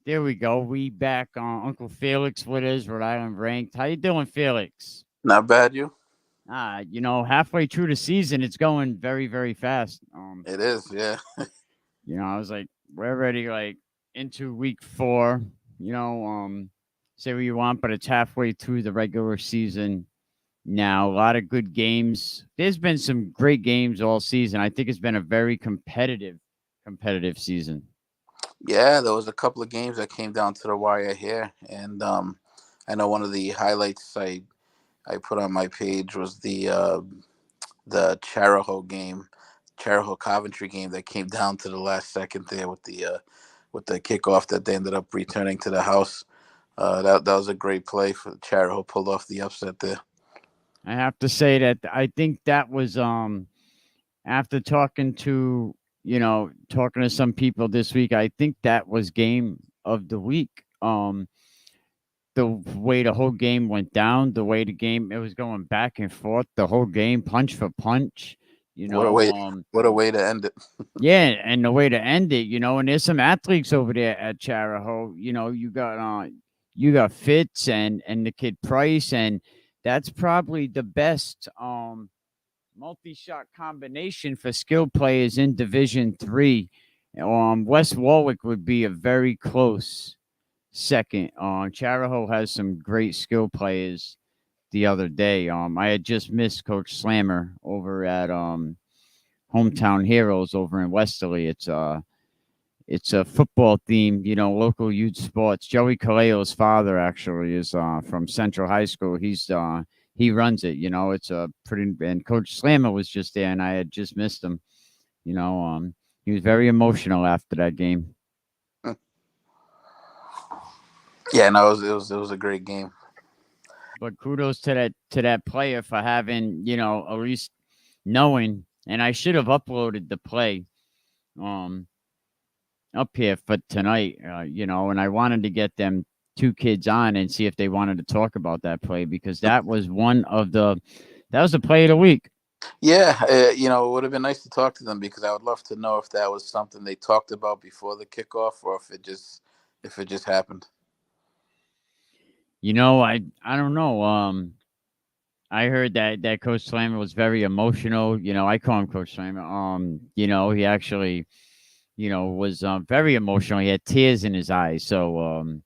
There we go. We back on Uncle Felix with us, Rhode Island ranked. How you doing, Felix? Not bad, you. Halfway through the season, it's going very, very fast. It is, yeah. I was like, we're already like into week 4. You know, say what you want, but it's halfway through the regular season now. A lot of good games. There's been some great games all season. I think it's been a very competitive season. Yeah, there was a couple of games that came down to the wire here, and I know one of the highlights I put on my page was the Charahoe Coventry game that came down to the last second there with the kickoff that they ended up returning to the house. That was a great play for Charahoe, pulled off the upset there. I have to say that I think that was after talking to some people this week, I think that was game of the week. The way the whole game went down, the way the game it was going back and forth, the whole game, punch for punch. You What a know, way! What a way to end it. yeah, and the way to end it, and there's some athletes over there at Charahoe. You got Fitz and the kid Price, and that's probably the best multi-shot combination for skill players in Division 3. West Warwick would be a very close second. Charahoe has some great skill players. The other day, I had just missed Coach Slammer over at Hometown Heroes over in Westerly. It's a football theme, local youth sports. Joey Caleo's father actually is from Central High School. He runs it. It's a pretty and Coach Slammer was just there, and I had just missed him. You know, he was very emotional after that game. Yeah, no, it was a great game. But kudos to that player for having at least knowing. And I should have uploaded the play um up here for tonight. And I wanted to get them two kids on and see if they wanted to talk about that play because that was the play of the week. Yeah, it would have been nice to talk to them because I would love to know if that was something they talked about before the kickoff or if it just happened. I don't know. I heard that Coach Slammer was very emotional. I call him Coach Slammer. He actually, was very emotional. He had tears in his eyes. So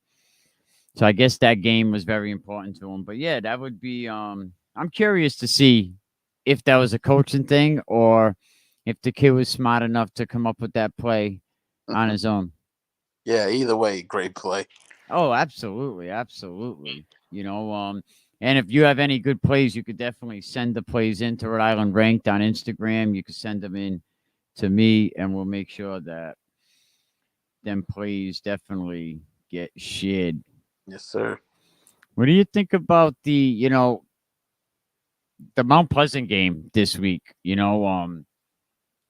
I guess that game was very important to him. But yeah, that would be. I'm curious to see if that was a coaching thing or if the kid was smart enough to come up with that play on his own. Yeah, either way, great play. Oh, absolutely, absolutely. And if you have any good plays, you could definitely send the plays into Rhode Island Ranked on Instagram. You could send them in to me, and we'll make sure that them plays definitely get shared. Yes, sir. What do you think about the Mount Pleasant game this week?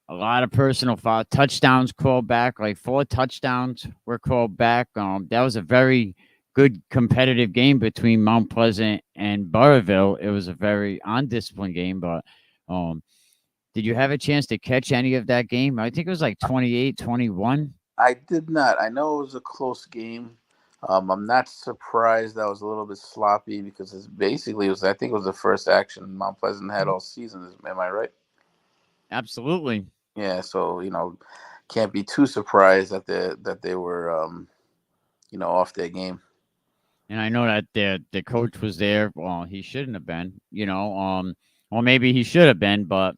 A lot of personal foul touchdowns called back, like 4 touchdowns were called back. That was a very good competitive game between Mount Pleasant and Burrville. It was a very undisciplined game, but um, did you have a chance to catch any of that game? I think it was like 28-21. I did not. I know it was a close game. I'm not surprised that was a little bit sloppy because I think it was the first action Mount Pleasant had all season. Am I right? Absolutely. Yeah, so can't be too surprised that they were off their game. And I know that the coach was there. Well, he shouldn't have been, or maybe he should have been, but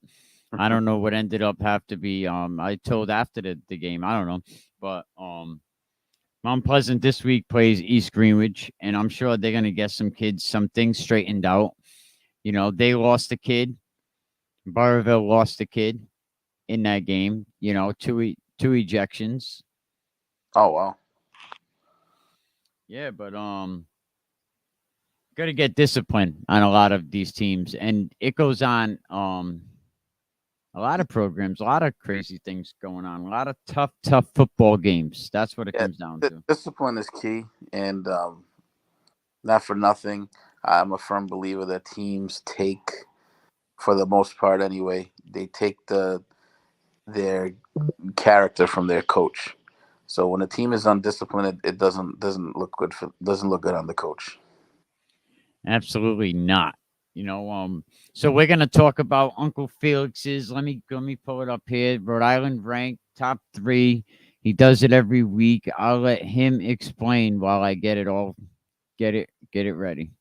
I don't know what ended up have to be. I told after the game, I don't know, but Mount Pleasant this week plays East Greenwich, and I'm sure they're gonna get some things straightened out. They lost a kid. Burrville lost a kid in that game. Two ejections. Oh wow. Yeah, but got to get discipline on a lot of these teams, and it goes on. A lot of programs, a lot of crazy things going on, a lot of tough football games. That's what it Yeah, comes down to. discipline is key, and not for nothing. I'm a firm believer that teams take, for the most part anyway, they take their character from their coach. So when a team is undisciplined, it doesn't look good doesn't look good on the coach. Absolutely not. So we're gonna talk about Uncle Felix's. Let me pull it up here. Rhode Island ranked top 3. He does it every week. I'll let him explain while I get it ready.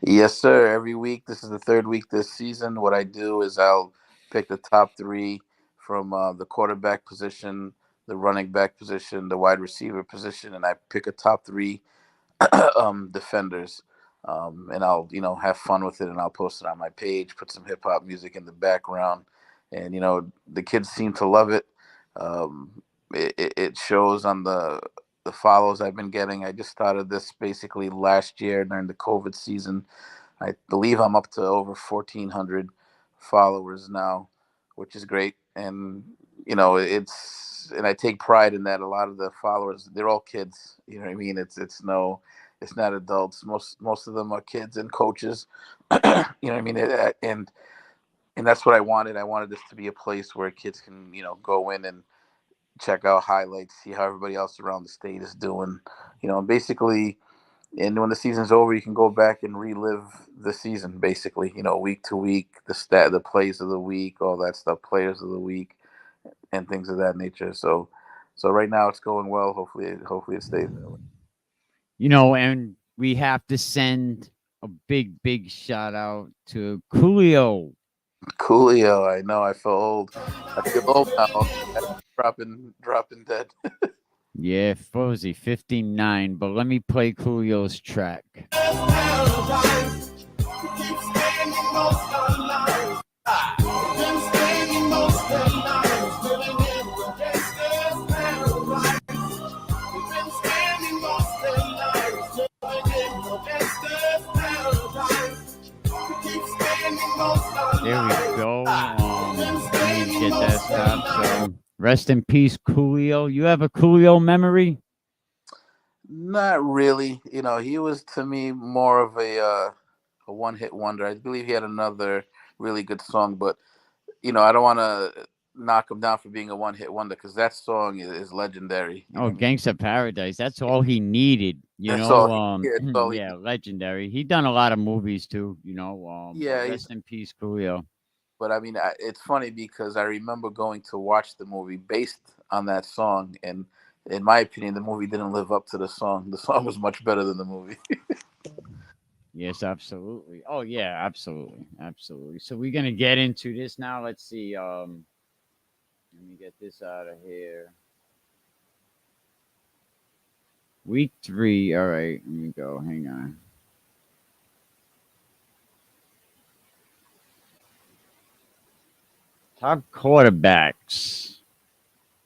Yes, sir. Every week, this is the third week this season. What I do is I'll pick the top 3 from the quarterback position, the running back position, the wide receiver position, and I pick a top 3 defenders. And I'll have fun with it, and I'll post it on my page. Put some hip hop music in the background, and the kids seem to love it. It shows on the follows I've been getting. I just started this basically last year during the COVID season. I believe I'm up to over 1,400 followers now, which is great. And and I take pride in that. A lot of the followers, they're all kids. You know what I mean? It's not adults. Most of them are kids and coaches. You know what I mean? And that's what I wanted. I wanted this to be a place where kids can go in and check out highlights, see how everybody else around the state is doing. Basically, and when the season's over, you can go back and relive the season, basically, week to week, the plays of the week, all that stuff, players of the week, and things of that nature. So right now it's going well. Hopefully it stays that way. And we have to send a big shout out to Coolio. Coolio, I know I feel old. I feel old now. Dropping dead. Yeah, what was he? 59. But let me play Coolio's track. There we go. Let me get that stopped. So rest in peace, Coolio. You have a Coolio memory? Not really. He was to me more of a one-hit wonder. I believe he had another really good song, but I don't want to knock him down for being a one-hit wonder because that song is legendary. Oh, Gangsta Paradise. That's all he needed. That's all. That's all Yeah, legendary. He done a lot of movies too. Yeah, rest in peace, Coolio. But I mean, it's funny because I remember going to watch the movie based on that song, and in my opinion, the movie didn't live up to the song. The song was much better than the movie. Yes, absolutely. Oh yeah, absolutely. So we're gonna get into this now. Let's see. Let me get this out of here. Week 3. All right, let me go. Hang on. Top quarterbacks.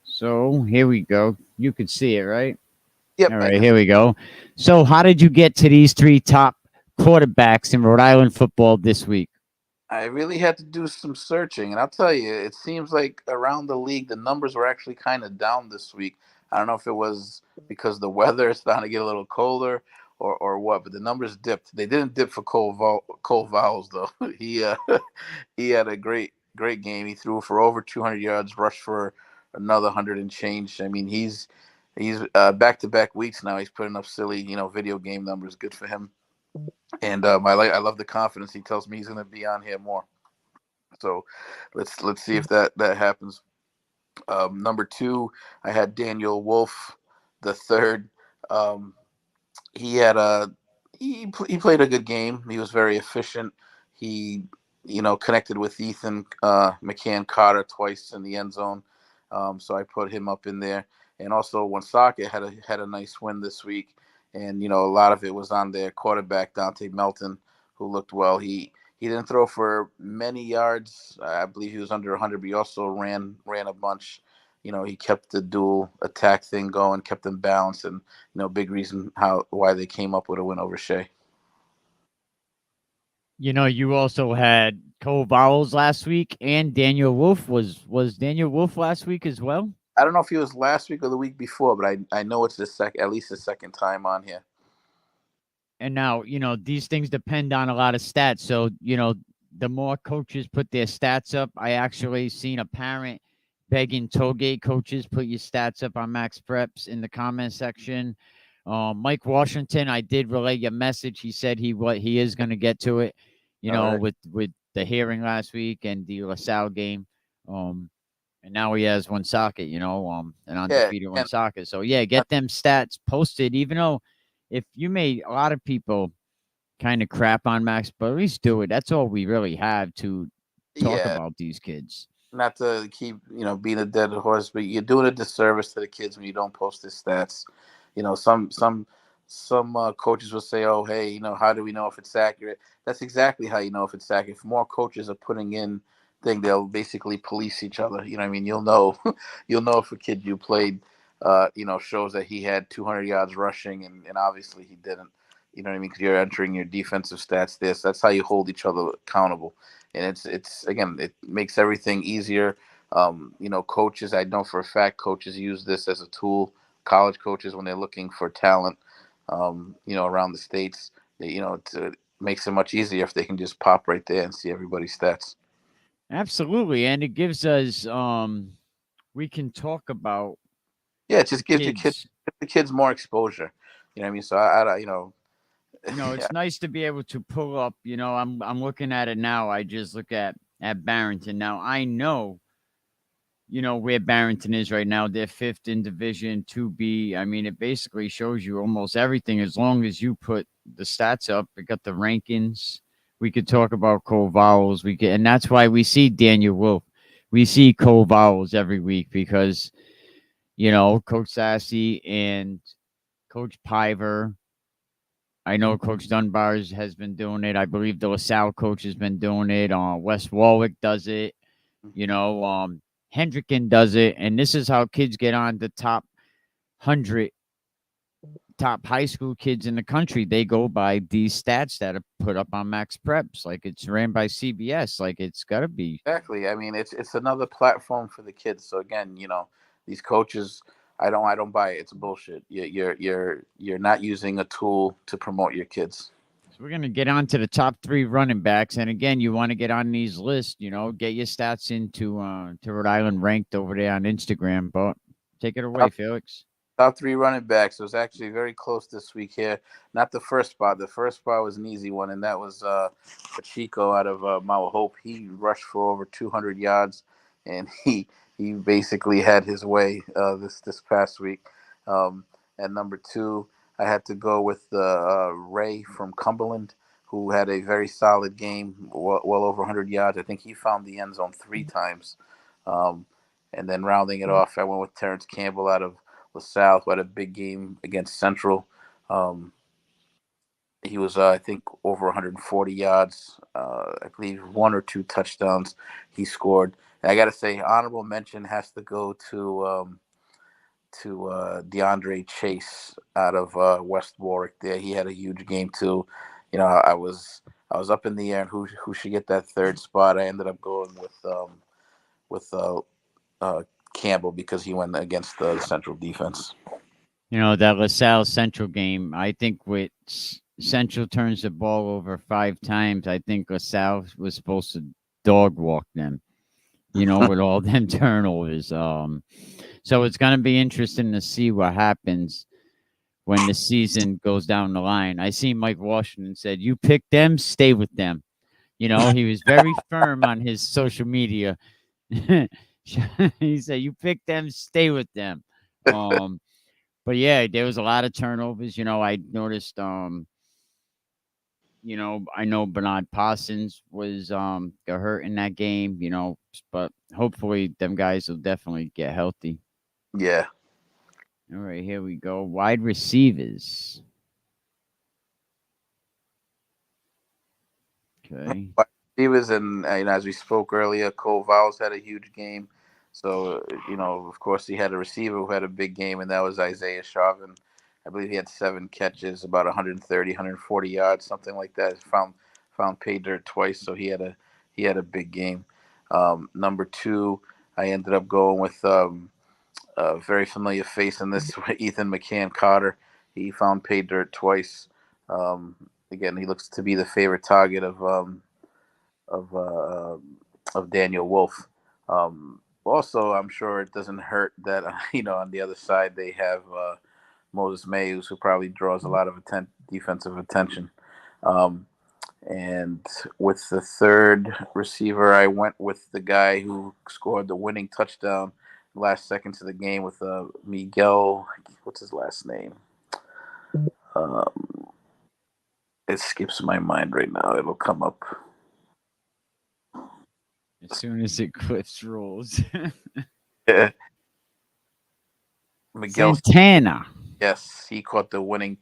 So here we go. You can see it, right? Yep. All right, here we go. So how did you get to these 3 top quarterbacks in Rhode Island football this week? I really had to do some searching, and I'll tell you, it seems like around the league, the numbers were actually kind of down this week. I don't know if it was because the weather is starting to get a little colder or what, but the numbers dipped. They didn't dip for Cole Vowles though. He he had a great game. He threw for over 200 yards, rushed for another 100 and change. I mean, he's back to back weeks now. He's putting up silly video game numbers. Good for him. And I love the confidence. He tells me he's going to be on here more. So let's see if that happens. Number 2, I had Daniel Wolf, the third. Um, he had he played a good game. He was very efficient. He connected with Ethan McCann Carter twice in the end zone. So I put him up in there. And also Woonsocket had a nice win this week. And a lot of it was on their quarterback Dante Melton, who looked well. He didn't throw for many yards. I believe he was under 100, but he also ran a bunch. He kept the dual attack thing going, kept them balanced, and big reason why they came up with a win over Shea. You also had Cole Vowles last week, and Daniel Wolf was Daniel Wolf last week as well. I don't know if he was last week or the week before, but I know it's at least the second time on here. And now, these things depend on a lot of stats. So, the more coaches put their stats up, I actually seen a parent begging tollgate coaches, put your stats up on Max Preps in the comment section. Mike Washington, I did relay your message. He said he is going to get to it. You All know, right. with the hearing last week and the LaSalle game. And now he has one socket. An Yeah, undefeated one and socket. So yeah, uh, get them stats posted. Even though if you made a lot of people kind of crap on Max, but at least do it. That's all we really have to talk yeah, about these kids. not to keep being a dead horse, but you're doing a disservice to the kids when you don't post their stats. Some coaches will say, "Oh, hey, how do we know if it's accurate?" That's exactly how you know if it's accurate. If more coaches are putting in thing, they'll basically police each other. You know what I mean? You'll know, you'll know if a kid you played, shows that he had 200 yards rushing, and obviously he didn't. You know what I mean? Because you're entering your defensive stats. This that's how you hold each other accountable, and it's again, it makes everything easier. Coaches, I know for a fact, coaches use this as a tool. College coaches, when they're looking for talent, around the states, it makes it much easier if they can just pop right there and see everybody's stats. Absolutely, and it gives us we can talk about Yeah, it the just gives your kids, kids. the kids more exposure. You know what I mean? So It's nice to be able to pull up. I'm looking at it now. I just look at Barrington now. I know where Barrington is right now. They're fifth in Division 2B. I mean, it basically shows you almost everything as long as you put the stats up. We got the rankings. We could talk about Cole Vowels. And that's why we see Daniel Wolf. We see Cole Vowels every week because Coach Sassy and Coach Piver. I know Coach Dunbar's has been doing it. I believe the LaSalle coach has been doing it. Wes Warwick does it. You know, Hendricken does it, and this is how kids get on the top 100 top high school kids in the country. They go by these stats that are put up on Max Preps, like it's ran by CBS, like it's got to be. exactly. I mean, it's another platform for the kids. So again, these coaches, I don't buy it. It's bullshit. You're not using a tool to promote your kids. So we're gonna get on to the top three running backs, and again, you want to get on these lists. Get your stats into to Rhode Island ranked over there on Instagram. But take it away, Felix. Top three running backs. It was actually very close this week here. Not the first spot. The first spot was an easy one, and that was Pacheco out of Mount Hope. He rushed for over 200 yards, and he basically had his way this past week. Um, at number two, I had to go with Ray from Cumberland, who had a very solid game, well over 100 yards. I think he found the end zone three times. Um, and then rounding it off, I went with Terrence Campbell out of LaSalle, who had a big game against Central. Um, he was, I think, over 140 yards. I believe one or two touchdowns he scored. And I got to say, honorable mention has to go to DeAndre Chase out of West Warwick. There, he had a huge game too. I was up in the air and who should get that third spot. I ended up going with uh, Campbell because he went against the Central defense. That LaSalle Central game. I think with Central turns the ball over 5 times. I think LaSalle was supposed to dog walk them. With all them turnovers. So it's gonna be interesting to see what happens when the season goes down the line. I see Mike Washington said, "You pick them, stay with them." He was very firm on his social media. He said, "You pick them, stay with them." Um, but yeah, there was a lot of turnovers. I noticed. I know Bernard Parsons was got hurt in that game. But hopefully them guys will definitely get healthy. Yeah. All right, here we go. Wide receivers. Okay. But he was in, as we spoke earlier, Cole Vowles had a huge game. So, of course, he had a receiver who had a big game, and that was Isaiah Chauvin. I believe he had 7 catches, about 130, 140 yards, something like that. Found pay dirt twice, so he had a big game. Number two, I ended up going with a very familiar face in this, Ethan McCann Carter. He found pay dirt twice. Again, he looks to be the favorite target of of Daniel Wolf. Also, I'm sure it doesn't hurt that on the other side they have Moses Mayes, who probably draws a lot of defensive attention. Um, and with the third receiver, I went with the guy who scored the winning touchdown last seconds of the game with Miguel. What's his last name? Um, it skips my mind right now. It'll come up. As soon as it clips rolls. Yeah, Miguel. Santana. Yes, he caught the winning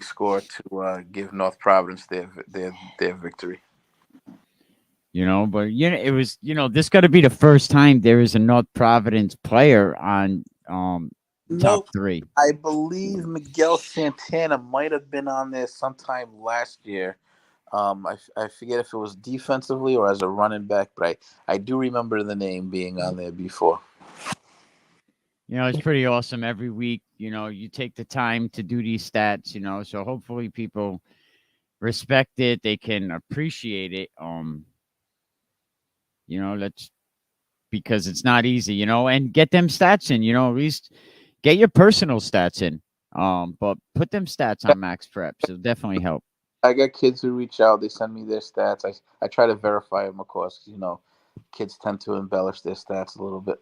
score to give North Providence their victory. But it was, this got to be the first time there is a North Providence player on top Nope. 3. I believe Miguel Santana might have been on there sometime last year. I forget if it was defensively or as a running back, but I do remember the name being on there before. It's pretty awesome every week. You take the time to do these stats, so hopefully people respect it. They can appreciate it. Let's because it's not easy, and get them stats in, at least get your personal stats in. But put them stats on Max Prep. So definitely help. I got kids who reach out. They send me their stats. I try to verify them, of course. Kids tend to embellish their stats a little bit.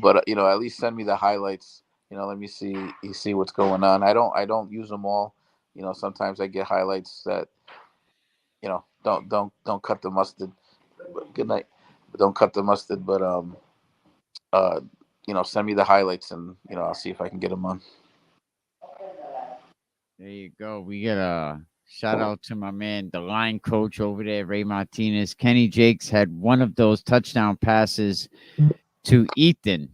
But at least send me the highlights. Let me see. You see what's going on. I don't use them all. Sometimes I get highlights that don't cut the mustard. But good night. But don't cut the mustard. But uh, send me the highlights and I'll see if I can get them on. There you go. We get a shout out to my man, the line coach over there, Ray Martinez. Kenny Jakes had one of those touchdown passes to Ethan.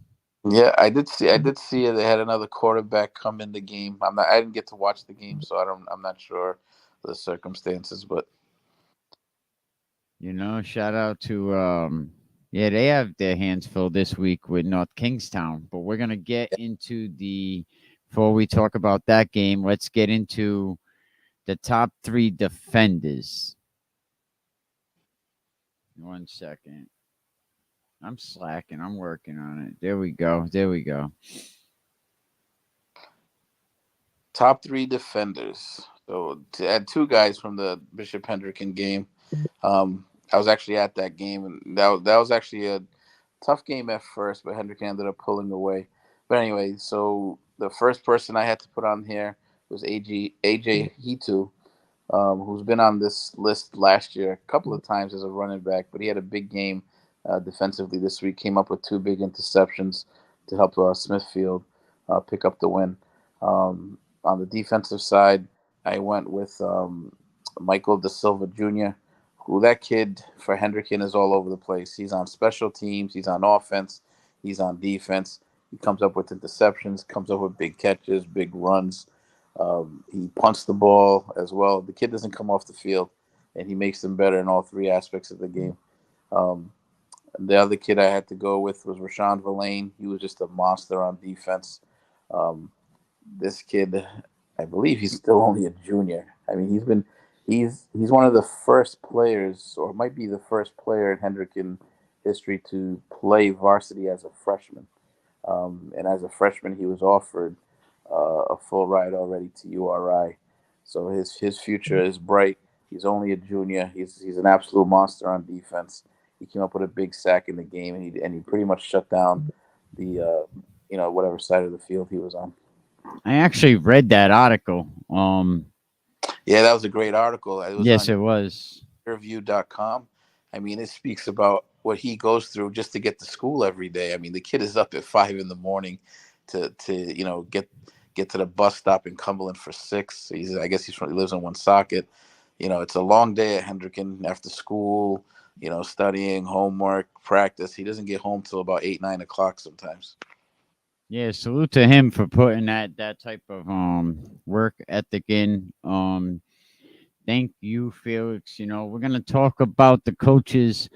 Yeah, I did see. I did see they had another quarterback come in the game. I didn't get to watch the game, so I'm not sure the circumstances, but Shout out to yeah, they have their hands full this week with North Kingstown. But we're gonna get into before we talk about that game, let's get into the top 3 defenders. 1 second. I'm slacking. I'm working on it. There we go. There we go. top 3 defenders. So to add 2 guys from the Bishop Hendricken game. I was actually at that game, and that was actually a tough game at first, but Hendrick ended up pulling away. But anyway, so the first person I had to put on here was AJ Hitu, who's been on this list last year a couple of times as a running back, but he had a big game defensively this week. Came up with 2 big interceptions to help Smithfield pick up the win. On the defensive side, I went with Michael Da Silva Jr., who that kid for Hendricken is all over the place. He's on special teams, he's on offense, he's on defense. He comes up with interceptions, comes up with big catches, big runs. He punts the ball as well. The kid doesn't come off the field, and he makes them better in all 3 aspects of the game. The other kid I had to go with was Rashawn Verlaine. He was just a monster on defense. Um, this kid, I believe he's still only a junior. I mean, he's one of the first players, or might be the first player in Hendricken history to play varsity as a freshman. And as a freshman, he was offered a full ride already to URI. So his future is bright. He's only a junior. He's an absolute monster on defense. He came up with a big sack in the game, and he pretty much shut down the whatever side of the field he was on. I actually read that article. Yeah, that was a great article. It was Yes, on it was. review.com. I mean, it speaks about what he goes through just to get to school every day. I mean, the kid is up at 5 in the morning to get to the bus stop in Cumberland for 6. I guess he lives in Woonsocket. It's a long day at Hendricken after school. Studying, homework, practice. He doesn't get home till about 8, 9 o'clock sometimes. Yeah, salute to him for putting that type of work ethic in. Thank you, Felix. We're gonna talk about the coaches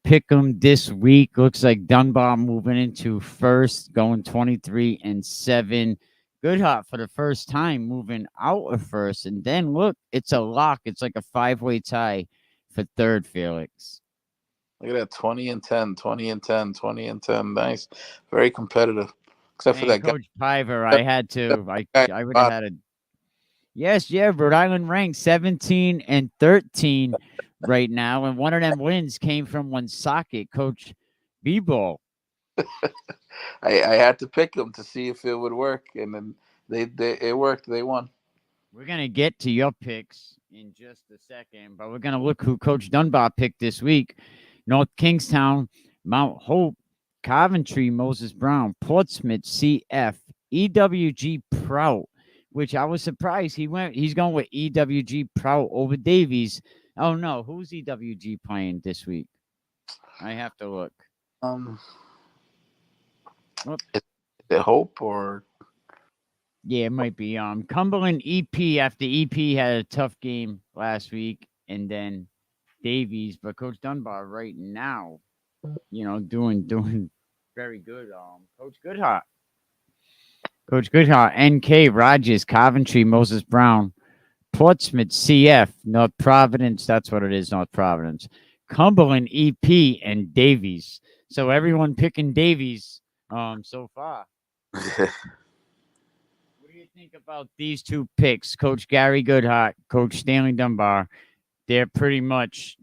pick 'em this week. Looks like Dunbar moving into first, going 23-7. Goodhart for the first time moving out of first, and then look, it's a lock. It's like a 5-way tie for third, Felix. Look at that, 20 and 10, 20 and 10, 20 and 10. Nice, very competitive. Except for Man, that guy. Coach Piver, I That had to. guy I would have bottom. had a yes, yeah. Rhode Island ranked 17 and 13 right now, and one of them wins came from Woonsocket, Coach B-Ball. I had to pick him to see if it would work, and then they it worked. They won. We're gonna get to your picks in just a second, but we're gonna look who Coach Dunbar picked this week. North Kingstown, Mount Hope, Coventry, Moses Brown, Portsmouth, CF, EWG Prout, which I was surprised he's going with EWG Prout over Davies. Oh no, who's EWG playing this week? I have to look. Um, Oh, is it Hope or yeah, it might be Cumberland EP after EP had a tough game last week, and then Davies, but Coach Dunbar right now, doing very good. Coach Goodhart, NK Rogers, Coventry, Moses Brown, Portsmouth, CF, North Providence. That's what it is, North Providence. Cumberland, EP, and Davies. So everyone picking Davies so far. What do you think about these two picks, Coach Gary Goodhart, Coach Stanley Dunbar? They're pretty much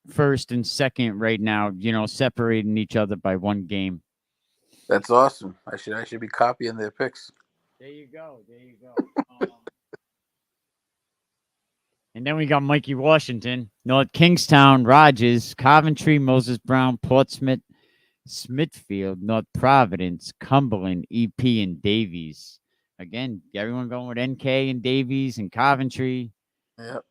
first and second right now, separating each other by one game. that's awesome. I should be copying their picks. There you go. There you go. And then we got Mikey Washington, North Kingstown, Rogers, Coventry, Moses Brown, Portsmouth, Smithfield, North Providence, Cumberland, EP, and Davies. Again, everyone going with NK and Davies and Coventry. Yep.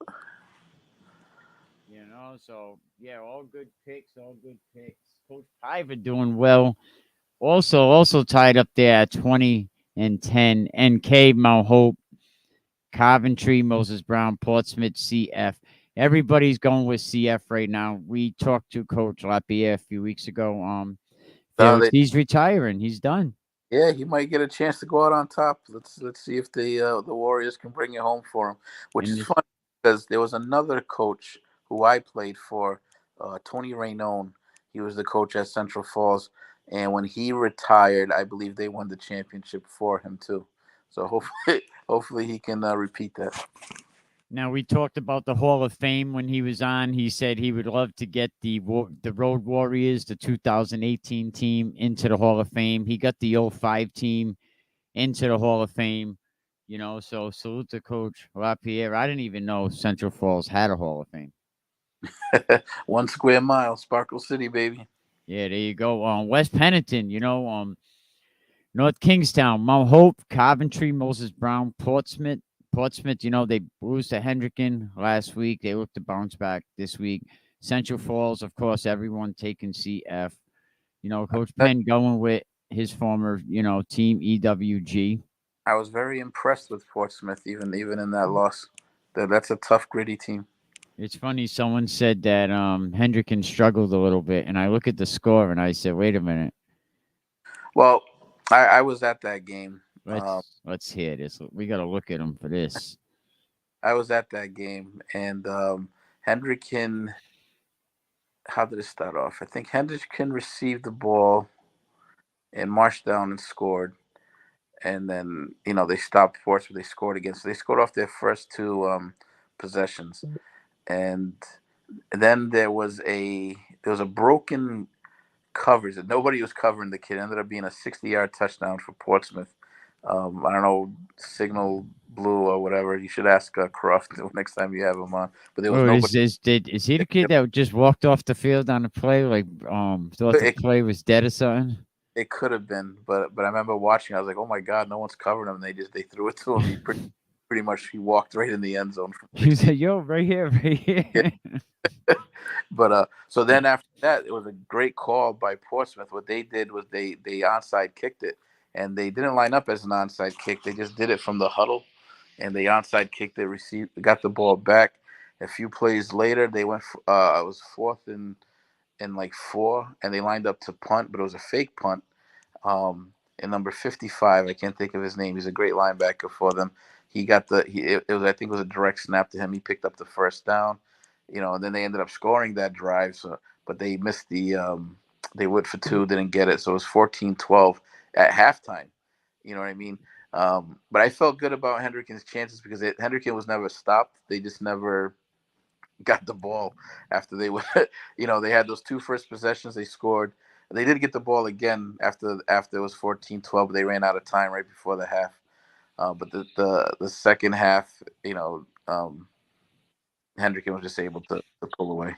So yeah, all good picks, all good picks. Coach Piver doing well. Also tied up there at 20 and 10. NK, Mount Hope, Coventry, Moses Brown, Portsmouth, CF. Everybody's going with CF right now. We talked to Coach Lapierre a few weeks ago. No, Felix, he's retiring. He's done. yeah, he might get a chance to go out on top. Let's see if the Warriors can bring it home for him. Which And is this, funny because there was another coach who I played for, Tony Raynone. He was the coach at Central Falls, and when he retired, I believe they won the championship for him too. So hopefully he can repeat that. now we talked about the Hall of Fame when he was on. He said he would love to get the Road Warriors, the 2018 team, into the Hall of Fame. He got the '05 team into the Hall of Fame. So salute to Coach Lapierre. I didn't even know Central Falls had a Hall of Fame. 1 square mile, Sparkle City, baby. Yeah, there you go. West Pennington, North Kingstown, Mount Hope, Coventry, Moses Brown, Portsmouth. Portsmouth, they lose to Hendricken last week. They look to bounce back this week. Central Falls, of course, everyone taking CF. Coach Penn going with his former, team EWG. I was very impressed with Portsmouth, even in that loss. That's a tough, gritty team. It's funny. Someone said that Hendricken struggled a little bit, and I look at the score and I said, "Wait a minute, Well, I was at that game. let's hear this. We got to look at him for this." I was at that game, and Hendricken. How did it start off? I think Hendricken received the ball and marched down and scored, and then they stopped Portsmouth. They scored again. So they scored off their first two possessions, and then there was a broken coverage that nobody was covering. The kid ended up being a 60-yard touchdown for Portsmouth. I don't know, signal blue or whatever. You should ask Croft next time you have him on. But there was Oh, nobody. is he the kid that just walked off the field on the play, like thought the It, play was dead or something? it could have been, but I remember watching. I was like, oh my god, no one's covering him. And they threw it to him. He pretty much he walked right in the end zone from He 60. said, "Yo, right here, right here." But so then after that, it was a great call by Portsmouth. What they did was they onside kicked it, and they didn't line up as an onside kick. They just did it from the huddle, and they onside kicked it, received, got the ball back. A few plays later, they went. It was fourth and like 4, and they lined up to punt, but it was a fake punt. And number 55, I can't think of his name. He's a great linebacker for them. He got it was I think it was a direct snap to him. He picked up the first down. And then they ended up scoring that drive. So, but they missed they went for two, didn't get it. So it was 14-12 at halftime. You know what I mean? But I felt good about Hendricken's chances because Hendricken was never stopped. They just never got the ball after they went. They had those two first possessions. They scored. They did get the ball again after it was 14-12. But they ran out of time right before the half. But the second half, Hendricken was just able to pull away.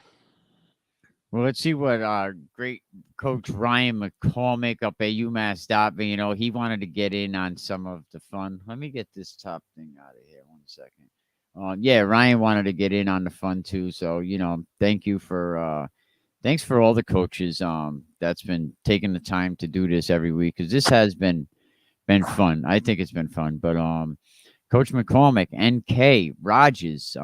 Well, let's see what great coach Ryan McCormick up at UMass Dartmouth. He wanted to get in on some of the fun. Let me get this top thing out of here. 1 second. Yeah, Ryan wanted to get in on the fun too. So thanks for all the coaches that's been taking the time to do this every week, because this has been fun. I think it's been fun. But Coach McCormick, NK Rogers,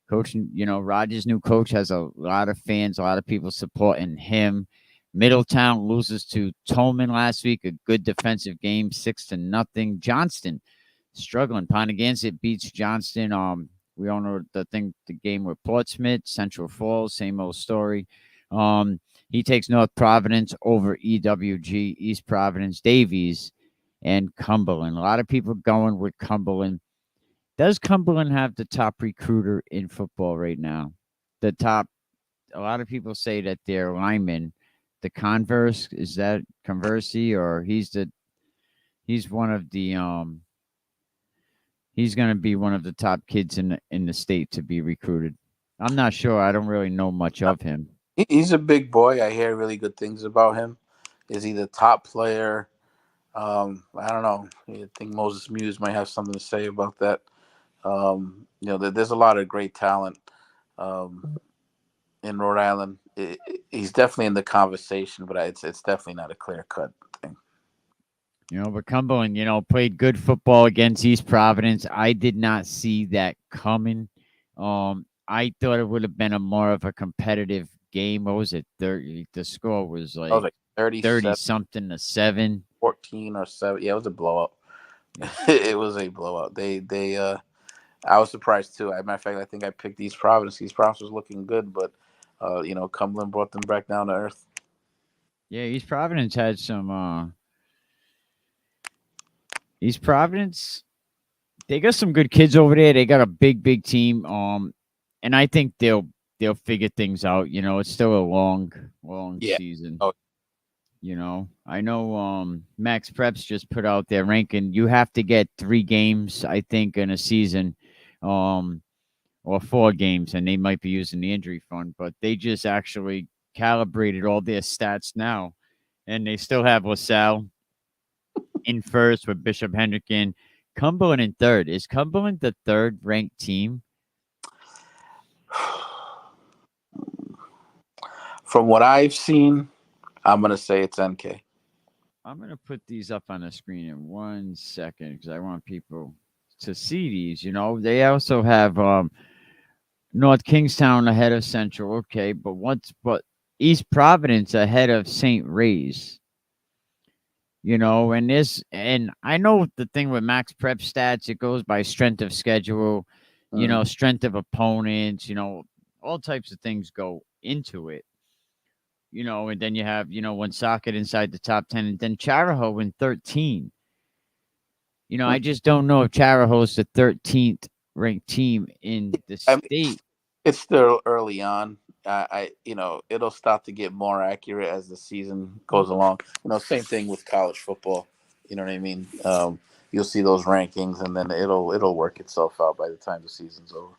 coach, Rogers' new coach has a lot of fans, a lot of people supporting him. Middletown loses to Tolman last week, a good defensive game, 6-0. Johnston struggling. Pontiac beats Johnston. We all know the game with Portsmouth, Central Falls, same old story. He takes North Providence over EWG, East Providence, Davies, and Cumberland. A lot of people going with Cumberland. Does Cumberland have the top recruiter in football right now? A lot of people say that their lineman, the Converse, is that Conversey, or he's one of the he's going to be one of the top kids in the state to be recruited. I'm not sure. I don't really know much of him. He's a big boy. I hear really good things about him. Is he the top player? I don't know. I think Moses Muse might have something to say about that. There's a lot of great talent in Rhode Island. He's definitely in the conversation, but it's definitely not a clear cut thing. But Cumberland, played good football against East Providence. I did not see that coming. I thought it would have been a more of a competitive game. What was it? 30, the score was I was like like 30 something to 7. 14 or 7. Yeah, it was a blowout. It was a blowout. I was surprised too. As a matter of fact, I think I picked East Providence. East Providence was looking good, but Cumberland brought them back down to earth. Yeah, East Providence had some. East Providence, they got some good kids over there. They got a big team. And I think they'll figure things out. It's still a long Yeah. season. Oh. I know Max Preps just put out their ranking. You have to get 3 games, I think, in a season, or 4 games, and they might be using the injury fund, but they just actually calibrated all their stats now, and they still have LaSalle in first with Bishop Hendricken, Cumberland in third. Is Cumberland the third ranked team? From what I've seen, I'm gonna say it's NK. I'm gonna put these up on the screen in 1 second because I want people to see these. They also have North Kingstown ahead of Central. Okay, but East Providence ahead of St. Ray's. And I know the thing with Max Prep stats, it goes by strength of schedule, strength of opponents, all types of things go into it. And then you have, Woonsocket inside the top 10, and then Charahoe in 13. I just don't know if Charahoe's the 13th ranked team in the state. It's still early on. It'll start to get more accurate as the season goes along. Same thing with college football. You know what I mean? You'll see those rankings, and then it'll work itself out by the time the season's over.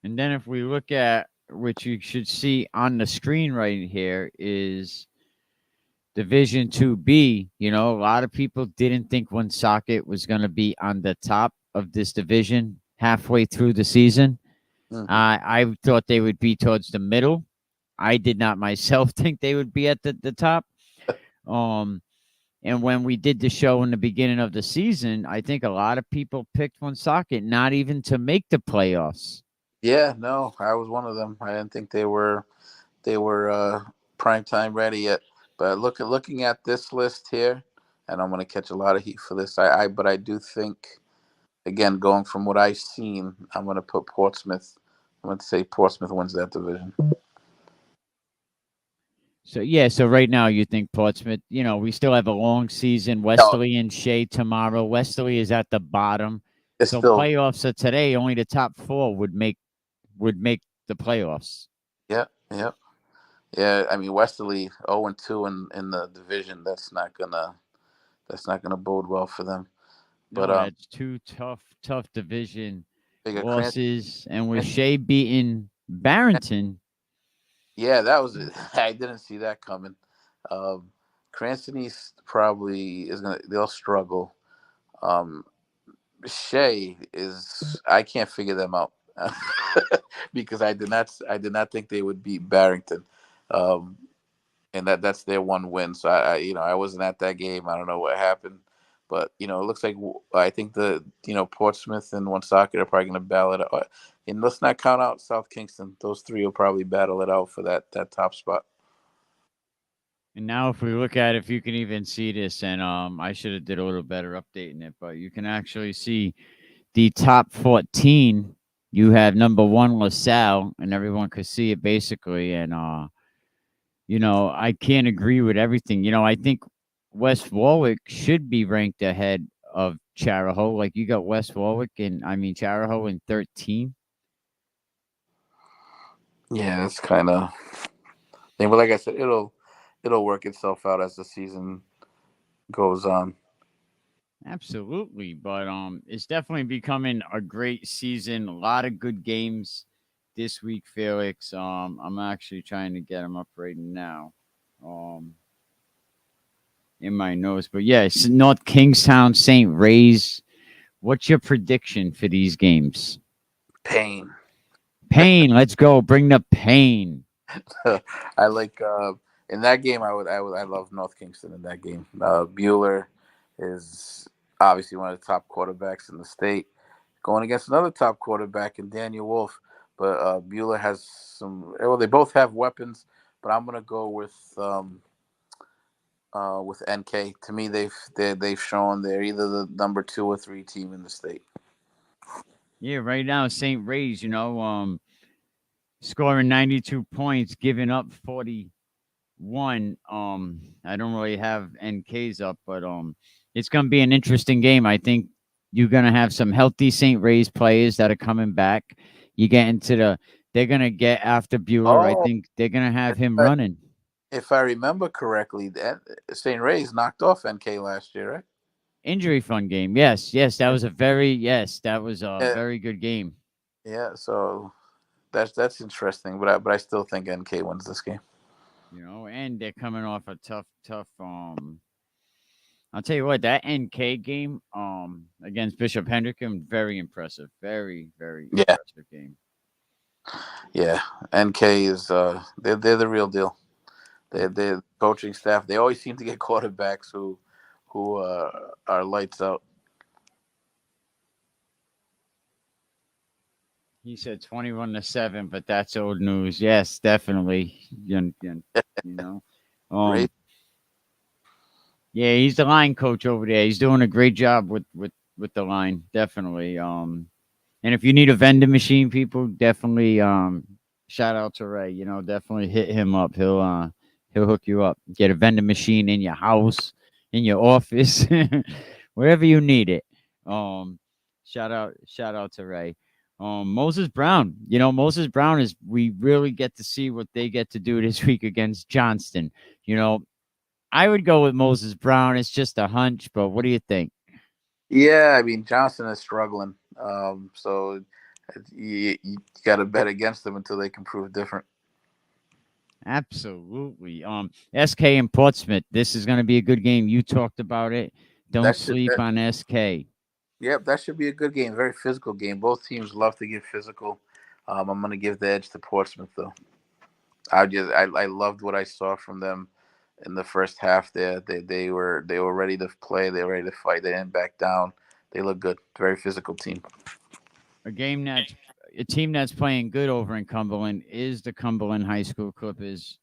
And then if we look at which you should see on the screen right here is Division 2B. A lot of people didn't think Woonsocket was going to be on the top of this division halfway through the season. Mm-hmm. I thought they would be towards the middle. I did not myself think they would be at the top. And when we did the show in the beginning of the season, I think a lot of people picked Woonsocket not even to make the playoffs. Yeah, no, I was one of them. I didn't think they were prime time ready yet. But looking at this list here, and I'm going to catch a lot of heat for this. But I do think, again, going from what I've seen, I'm going to put Portsmouth I'm going to say Portsmouth wins that division. So yeah, so right now you think Portsmouth, we still have a long season. No, Westerly and Shea tomorrow. Westerly is at the bottom. it's So still, playoffs are today. Only the top four would make the playoffs. yeah, yeah. Yeah, I mean Westerly 0-2 in the division. That's not gonna bode well for them. But No, that's two tough division they got losses. And with Cranston. Shea beating Barrington, Yeah, that was it. I didn't see that coming. Um, Cranston East probably is gonna. They'll struggle. Um, Shea is. I can't figure them out because I did not think they would beat Barrington. Um, and that's their one win. So I wasn't at that game. I don't know what happened, but it looks like I think the Portsmouth and Woonsocket are probably going to battle it out. And let's not count out South Kingston. Those three will probably battle it out for that top spot. and now if we look at it, if you can even see this, and I should have did a little better updating it, but you can actually see the top 14. You have number one LaSalle, and everyone could see it basically. And I can't agree with everything. I think West Warwick should be ranked ahead of Charahoe. Like you got West Warwick and Charahoe in 13. Yeah, that's kind of thing. But like I said, it'll work itself out as the season goes on. Absolutely, but it's definitely becoming a great season. A lot of good games this week, Felix. I'm actually trying to get them up right now. Um, in my notes, but yeah, it's North Kingstown, St. Ray's. What's your prediction for these games? Pain. Pain, let's go. Bring the pain. I like in that game. I love North Kingston in that game. Bueller is obviously one of the top quarterbacks in the state, going against another top quarterback in Daniel Wolf. But Bueller has some. Well, they both have weapons, but I'm gonna go with NK. To me, they've shown they're either the number 2 or 3 team in the state. Yeah, right now St. Ray's, scoring 92 points, giving up 41. I don't really have NKs up, but it's gonna be an interesting game. I think you're gonna have some healthy St. Ray's players that are coming back. You get into they're gonna get after Bueller. I Oh, think they're gonna have him but running. if I remember correctly, that St. Ray's knocked off NK last year, right? Injury fun game. Yes, yes, that was a Yeah, very good game. yeah. So that's interesting, but I still think NK wins this game. And they're coming off a tough. I'll tell you what, that NK game against Bishop Hendricken, very impressive, very very Yeah, impressive game. yeah. NK is they're the real deal. They're coaching staff. They always seem to get quarterbacks who are lights out. He said 21-7, but that's old news. Yes, definitely. You know, Great. um, yeah, he's the line coach over there. He's doing a great job with the line, definitely. And if you need a vending machine, people definitely shout out to Ray. Definitely hit him up. He'll hook you up. Get a vending machine in your house, in your office, wherever you need it. Um, shout out to Ray. Moses Brown. Moses Brown is we really get to see what they get to do this week against Johnston. You know, I would go with Moses Brown. It's just a hunch, but what do you think? Yeah, I mean Johnson is struggling. So you got to bet against them until they can prove different. Absolutely. SK and Portsmouth. This is going to be a good game. You talked about it. Don't That should sleep that, on SK. Yep, that should be a good game. Very physical game. Both teams love to get physical. I'm going to give the edge to Portsmouth though. I loved what I saw from them in the first half. There, they were ready to play. They were ready to fight. They didn't back down. They look good. Very physical team. A team that's playing good over in Cumberland is the Cumberland High School Clippers.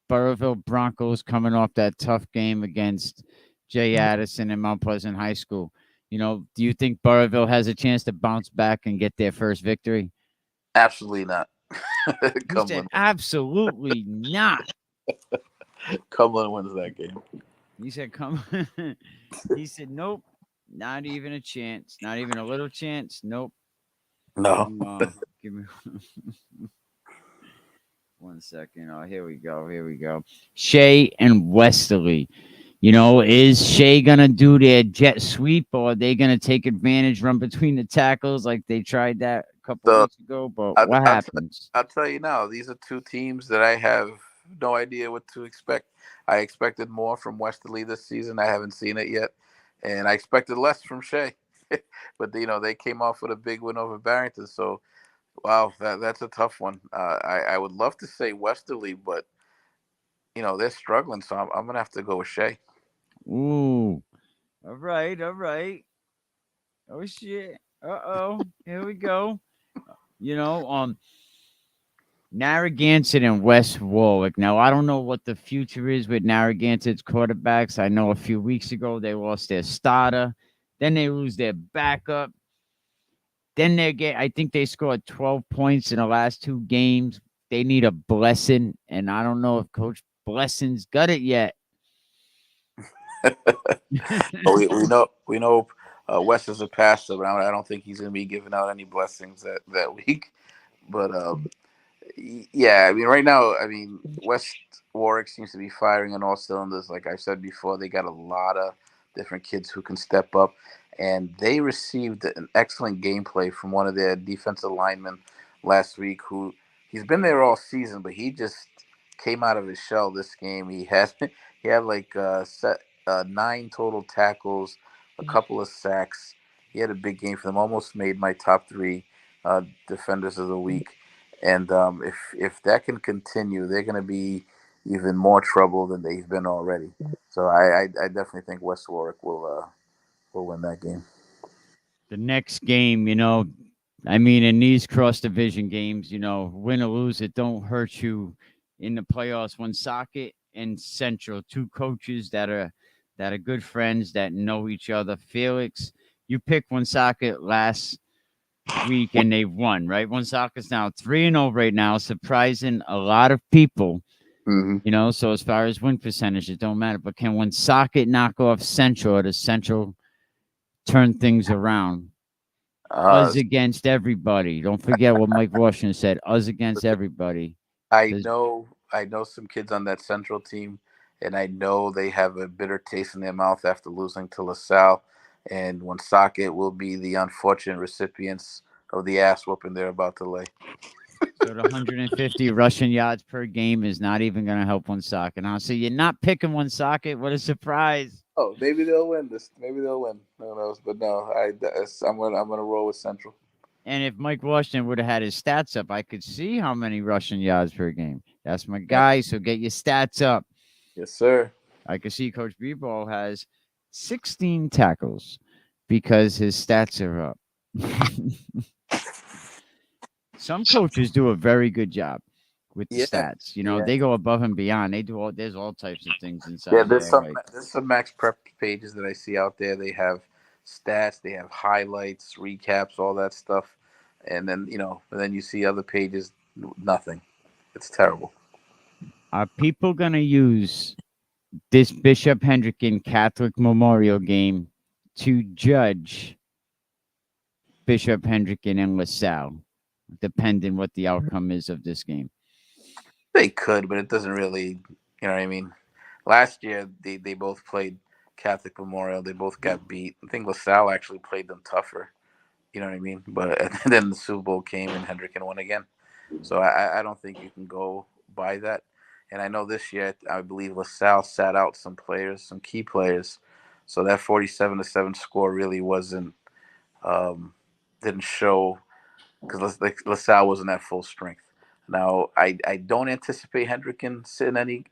Burrillville Broncos coming off that tough game against Jay Addison and Mount Pleasant High School. Do you think Burrillville has a chance to bounce back and get their first victory? Absolutely not. He said, Cumberland, absolutely not. Cumberland wins that game. He said, come. He said, nope, not even a chance. Not even a little chance. Nope. No. Give me 1 second. Oh, here we go. Here we go. Shea and Westerly. Is Shea gonna do their jet sweep, or are they gonna take advantage, run between the tackles like they tried that a couple So weeks ago? But I'll, what I'll, happens? I'll tell you now, these are two teams that I have no idea what to expect. I expected more from Westerly this season. I haven't seen it yet, and I expected less from Shea. But they came off with a big win over Barrington. So wow, that's a tough one. I would love to say Westerly, but they're struggling, so I'm gonna have to go with Shea. Ooh. All right. All right. Oh shit. Uh-oh. Here we go. You know, um, Narragansett and West Warwick. Now, I don't know what the future is with Narragansett's quarterbacks. I know a few weeks ago they lost their starter. Then they lose their backup. Then I think they scored 12 points in the last two games. They need a blessing, and I don't know if Coach Blessing's got it yet. But we know West is a pastor, but I don't think he's gonna be giving out any blessings that week. But yeah, I mean, right now, I mean, West Warwick seems to be firing on all cylinders. Like I said before, they got a lot of different kids who can step up, and they received an excellent gameplay from one of their defensive linemen last week. Who he's been there all season, but he just came out of his shell this game. He had like nine total tackles, a couple of sacks. He had a big game for them. Almost made my top three defenders of the week. And if that can continue, they're going to be even more trouble than they've been already. So I definitely think West Warwick will win that game. The next game, I mean, in these cross division games, win or lose, it don't hurt you in the playoffs. Woonsocket and Central, two coaches that are good friends that know each other. Felix, you picked Woonsocket last week and they won, right? Woonsocket's now 3-0 right now, surprising a lot of people. Hmm. So as far as win percentage, it don't matter. But can Woonsocket knock off Central, or does Central turn things around? Uh, Us against everybody. Don't forget what Mike Washington said. Us against everybody. I Does know I know some kids on that Central team, and I know they have a bitter taste in their mouth after losing to LaSalle. And Woonsocket will be the unfortunate recipients of the ass whooping they're about to lay. So the 150 rushing yards per game is not even going to help Woonsocket. Now, so you're not picking Woonsocket. What a surprise! Oh, maybe they'll win this. Maybe they'll win. Who knows? But no, I'm gonna roll with Central. And if Mike Washington would have had his stats up, I could see how many rushing yards per game. That's my Yeah. guy. So get your stats up. Yes, sir. I could see Coach Bebo has 16 tackles because his stats are up. Some coaches do a very good job with the Yeah, stats. yeah, They go above and beyond. They do all there's all types of things inside yeah. of there. Like There's some Max Prep pages that I see out there. They have stats, they have highlights, recaps, all that stuff, and then you see other pages, nothing. It's terrible. are people gonna use this Bishop Hendricken Catholic Memorial game to judge Bishop Hendricken and LaSalle, depending what the outcome is of this game? They could, but it doesn't really. You know what I mean? Last year they both played Catholic Memorial. They both got beat. I think LaSalle actually played them tougher. You know what I mean? But and then the Super Bowl came and Hendricken won again. So I don't think you can go by that. And I know this year I believe LaSalle sat out some players, some key players. So that 47-7 score really wasn't didn't show because LaSalle wasn't at full strength. Now I don't anticipate Hendricken sitting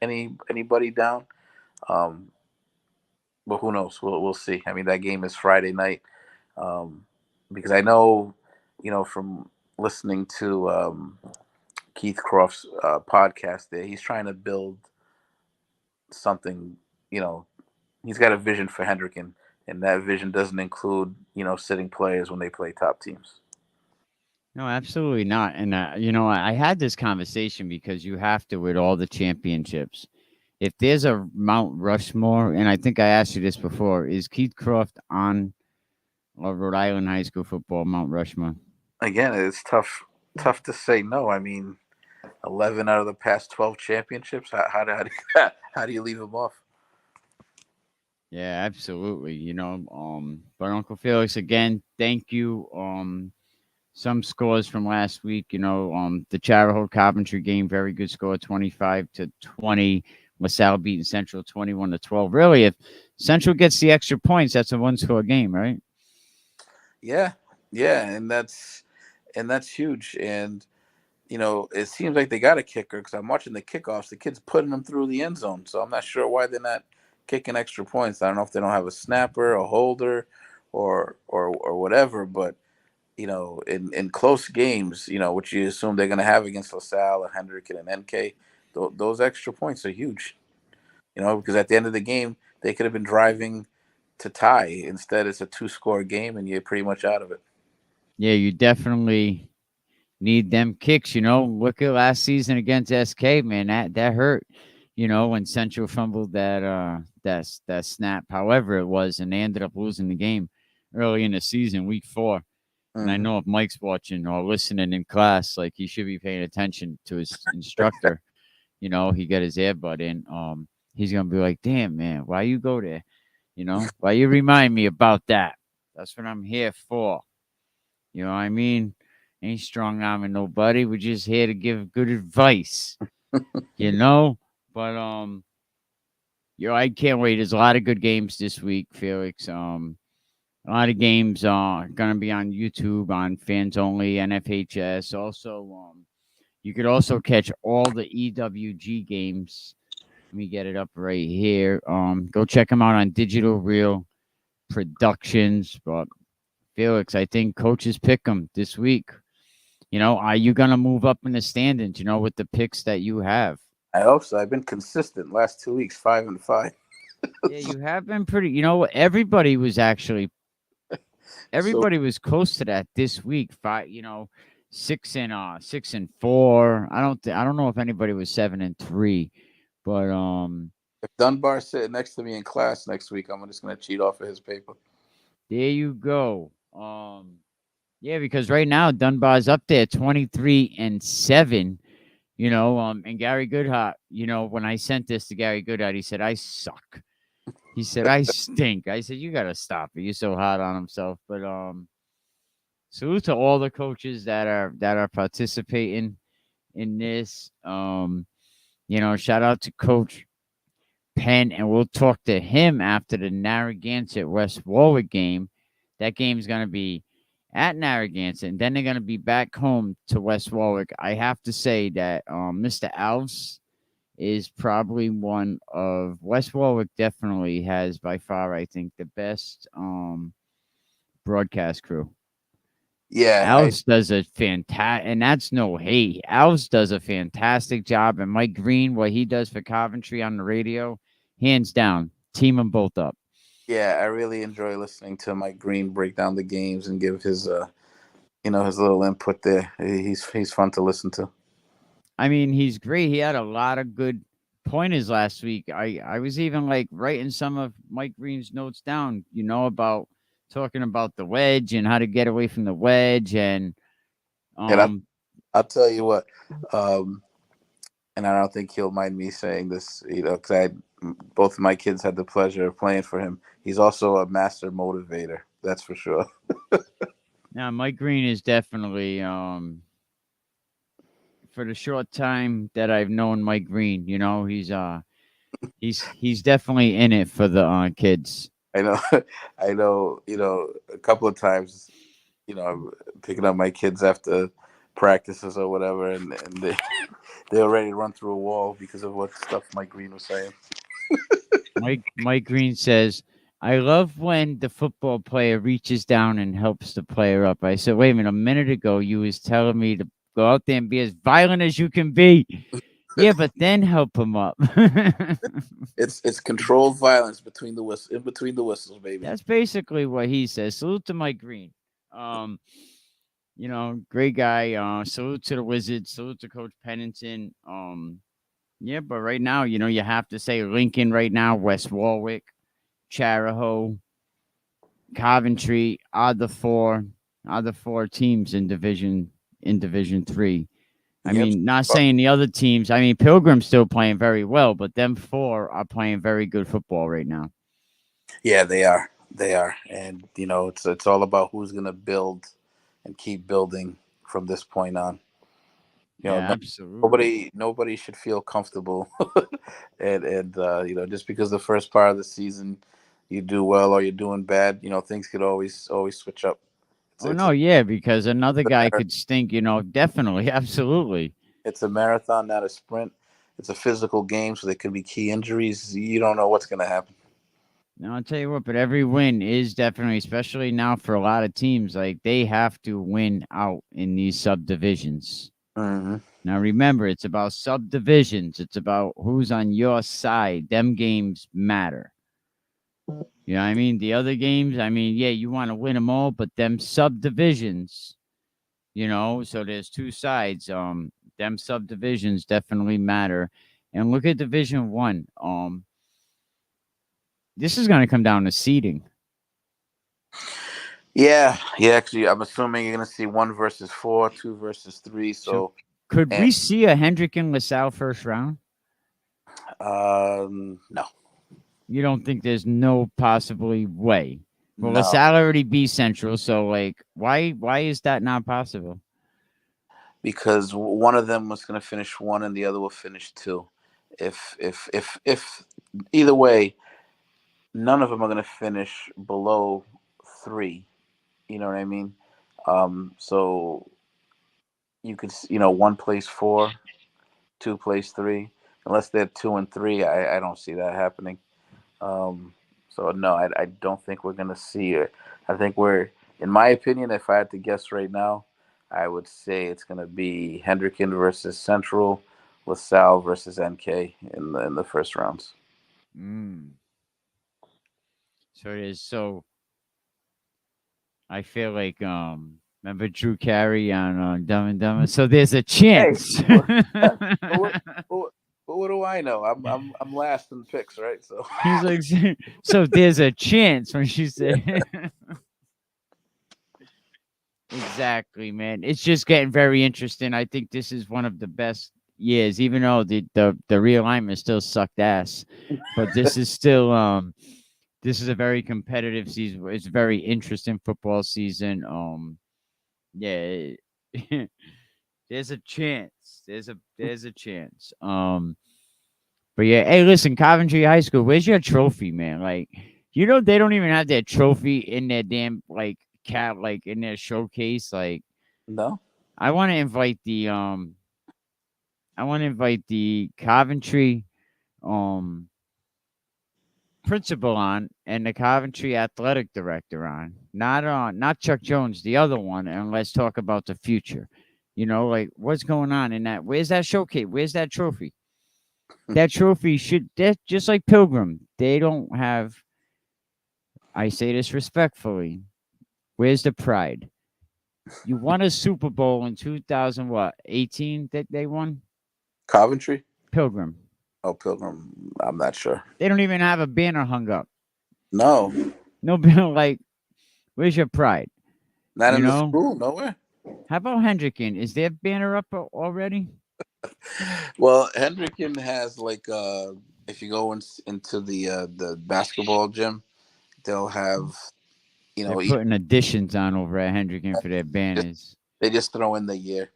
anybody down. Um, but who knows? We'll see. I mean that game is Friday night. Um, because I know, from listening to Keith Croft's podcast there. He's trying to build something, you know, he's got a vision for Hendricken, and that vision doesn't include, sitting players when they play top teams. No, absolutely not. And I had this conversation because you have to with all the championships. If there's a Mount Rushmore, and I think I asked you this before, is Keith Croft on Rhode Island high school football Mount Rushmore? Again, it's tough to say no. I mean, 11 out of the past 12 championships. How do you leave him off? Yeah, absolutely. But Uncle Felix, again, thank you. Some scores from last week, the Charahoe Coventry game, very good score, 25-20. LaSalle beating Central 21-12. Really, if Central gets the extra points, that's a one score game, right? Yeah, yeah, and that's huge. And it seems like they got a kicker because I'm watching the kickoffs. The kid's putting them through the end zone, so I'm not sure why they're not kicking extra points. I don't know if they don't have a snapper, a holder, or whatever. But in close games, which you assume they're going to have against LaSalle, and Hendrick, and NK, those extra points are huge. Because at the end of the game, they could have been driving to tie. Instead, it's a two-score game, and you're pretty much out of it. Yeah, you definitely need them kicks. Look at last season against SK, man. That hurt. When Central fumbled that snap, however it was, and they ended up losing the game early in the season, week 4. And I Hmm. know if Mike's watching or listening in class, like he should be paying attention to his instructor. He got his earbud in. He's gonna be like, "Damn, man, why you go there? Why you remind me about that? That's what I'm here for." You know what I mean? Ain't strong arming nobody. We're just here to give good advice. You know. But I can't wait. There's a lot of good games this week, Felix. A lot of games are gonna be on YouTube on Fans Only, NFHS. Also, you could also catch all the EWG games. Let me get it up right here. Go check them out on Digital Real Productions. But Felix, I think coaches pick them this week. Are you gonna move up in the standings? With the picks that you have. I hope so. I've been consistent last 2 weeks, 5-5. Yeah, you have been pretty. Everybody was actually So close to that this week. 5, 6-4. I don't know if anybody was 7-3, but if Dunbar's sitting next to me in class next week, I'm just gonna cheat off of his paper. there you go. Yeah, because right now Dunbar's up there 23-7. And Gary Goodhart, when I sent this to Gary Goodhart, he said, I suck. He said, I stink. I said, you gotta stop it. You're so hard on himself. But salute to all the coaches that are participating in this. Shout out to Coach Penn, and we'll talk to him after the Narragansett West Warwick game. That game's gonna be at Narragansett, and then they're gonna be back home to West Warwick. I have to say that Mr. Alves is probably one of West Warwick. Definitely has by far, I think, the best broadcast crew. Yeah, Alves does a fantastic, and that's no hate. Alves does a fantastic job, and Mike Green, what he does for Coventry on the radio, hands down, team them both up. I really enjoy listening to Mike Green break down the games and give his little input there. He's fun to listen to. I mean, he's great. He had a lot of good pointers last week. I was even like writing some of Mike Green's notes down, about talking about the wedge and how to get away from the wedge and And um I'll tell you what, um, and I don't think he'll mind me saying this, because both of my kids had the pleasure of playing for him. He's also a master motivator, that's for sure. now Mike Green is definitely for the short time that I've known Mike Green, he's definitely in it for the kids. I know, I know. A couple of times, I'm picking up my kids after practices or whatever, and they're ready to run through a wall because of what stuff Mike Green was saying. Mike Green says, I love when the football player reaches down and helps the player up. I said, wait a minute, a minute ago you was telling me to go out there and be as violent as you can be. Yeah, but then help him up. It's controlled violence in between the whistles, baby. That's basically what he says. Salute to Mike Green. Um, Great guy. Salute to the Wizards. Salute to Coach Pennington. Yeah, but right now, you have to say Lincoln right now, West Warwick, Charahoe, Coventry are the four teams in Division 3. I Yep. mean, not saying the other teams. I mean, Pilgrim's still playing very well, but them four are playing very good football right now. Yeah, they are. They are, and it's all about who's going to build and keep building from this point on. Yeah, No, absolutely. nobody should feel comfortable, and just because the first part of the season you do well or you're doing bad, things could always switch up. It's Oh it's no, a, yeah, because another it's guy a, could stink. Definitely, absolutely. it's a marathon, not a sprint. It's a physical game, so there could be key injuries. You don't know what's going to happen. Now I'll tell you what, but every win is definitely, especially now for a lot of teams, like they have to win out in these subdivisions. Hmm. Now remember, it's about subdivisions. It's about who's on your side. Them games matter. You know what I mean? The other games, I mean, yeah, you want to win them all, but them subdivisions, so there's two sides. Them subdivisions definitely matter. And look at Division 1. This is going to come down to seeding. Yeah, yeah. Actually, I'm assuming you're going to see 1 versus 4, 2 versus 3. So So, could and we see a Hendrick and LaSalle first round? no, You don't think there's no possibly way? Well, no, LaSalle already beat Central, so like, why is that not possible? because one of them was going to finish 1 and the other will finish 2. If either way, none of them are going to finish below 3. You know what I mean? So you could, one plays 4, 2 plays 3. Unless they're 2 and 3, I don't see that happening. Um, so no, I don't think we're gonna see it. I think in my opinion, if I had to guess right now, I would say it's gonna be Hendricken versus Central, LaSalle versus NK in the first rounds. Mm. So it is. So I feel like remember Drew Carey on Dumb and Dumber. So there's a Hey, chance. but what do I know? I'm last in the picks, right? So He's like, so there's a chance when she said. Exactly, man. It's just getting very interesting. I think this is one of the best years, even though the realignment still sucked ass. But this is a very competitive season. It's a very interesting football season. Yeah, there's a chance. There's a chance. But yeah, hey, listen, Coventry High School, where's your trophy, man? Like, they don't even have their trophy in their damn like cat, like in their showcase. Like, no. I want to invite the Coventry um principal on and the Coventry athletic director on. Not Chuck Jones, the other one, and let's talk about the future. Like what's going on in that? Where's that showcase? Where's that trophy? That trophy should that just like Pilgrim. They don't have, I say this respectfully. Where's the pride? You won a Super Bowl in 2000 what? 18 that they won? Coventry? Pilgrim. Oh, Pilgrim. I'm not sure. They don't even have a banner hung up. No, No banner like where's your pride? not You in the know? school. Nowhere. How about Hendricken? Is their banner up already? Well, Hendricken has like if you go into the basketball gym, they'll have They're each, putting additions on over at Hendricken for their just, banners. they just throw in the year.